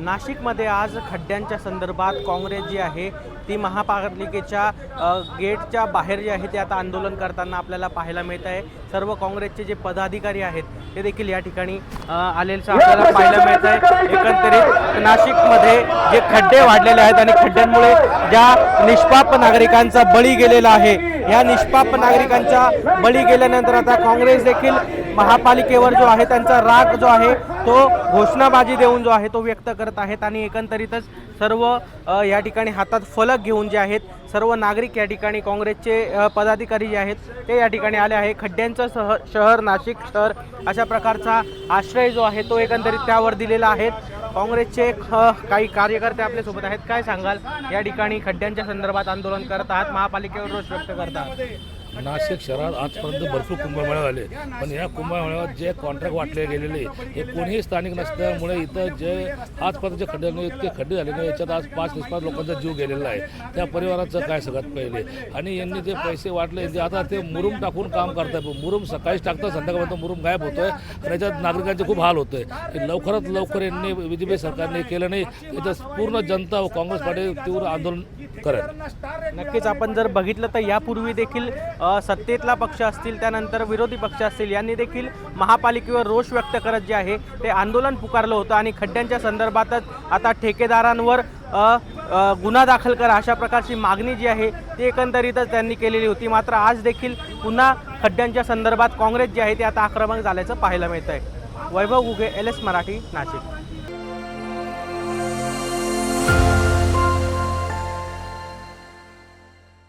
नाशिकमध्ये आज खड्ड्यांच्या संदर्भात काँग्रेस जी आहे ती महापालिकेच्या गेटच्या बाहेर जे आहे ते आता आंदोलन करताना आपल्याला पाहायला मिळत आहे। सर्व काँग्रेसचे जे पदाधिकारी आहेत ते देखील या ठिकाणी आलेलं आपल्याला पाहायला मिळत आहे। एकंदरीत नाशिकमध्ये जे खड्डे वाढलेले आहेत आणि खड्ड्यांमुळे ज्या निष्पाप नागरिकांचा बळी गेलेला आहे, या निष्पाप नागरिकांचा बळी गेल्यानंतर आता काँग्रेस देखील महापालिकेवर जो आहे त्यांचा राग जो आहे तो घोषणाबाजी देऊन जो आहे तो व्यक्त करत आहेत। आणि एकंदरीतच सर्व या ठिकाणी हातात फलक घेऊन जे आहेत सर्व नागरिक या ठिकाणी काँग्रेसचे पदाधिकारी जे आहेत ते या ठिकाणी आले आहे। खड्ड्यांचं शहर नाशिक शहर अशा प्रकारचा आश्रय जो आहे तो एकंदरीत त्यावर दिलेला आहे। काँग्रेसचे काही कार्यकर्ते आपल्यासोबत आहेत, काय सांगाल? या ठिकाणी खड्ड्यांच्या संदर्भात आंदोलन करत आहात, महापालिकेवर रोष व्यक्त करत आहात। नाशिक शहरात आजपर्यंत भरपूर कुंभमेळा झाले, पण या कुंभमेळ्यात जे कॉन्ट्रॅक्ट वाटले गेलेले हे कोणीही स्थानिक नसल्यामुळे इथं जे आजपर्यंत जे खड्डे इतके खड्डे झालेले याच्यात आज 5-5 लोकांचा जीव गेलेला आहे। त्या परिवाराचं काय सगळ्यात पहिले, आणि यांनी जे पैसे वाटले ते आता ते मुरुम टाकून काम करतात। मुरुम सकाळीच टाकतात, संध्याकाळपर्यंत मुरुम गायब होतोय आणि याच्यात नागरिकांचे खूप हाल होतोय। लवकरात लवकर यांनी बीजेपी सरकारने केलं नाही याचं पूर्ण जनता व काँग्रेस पार्टी तीव्र आंदोलन करेल। नक्कीच आपण जर बघितलं तर यापूर्वी देखील सत्तेतला पक्ष असतील त्यानंतर विरोधी पक्ष असतील यांनी देखील महापालिकेवर रोष व्यक्त करत जे आहे ते आंदोलन पुकारलं होतं आणि खड्ड्यांच्या संदर्भातच आता ठेकेदारांवर गुन्हा दाखल करा अशा प्रकारची मागणी जी आहे ती एकंदरीतच त्यांनी केलेली होती। मात्र आज देखील पुन्हा खड्ड्यांच्या संदर्भात काँग्रेस जी आहे ते आता आक्रमक झाल्याचं पाहायला मिळत आहे। वैभव घुगे, LS मराठी, नाशिक।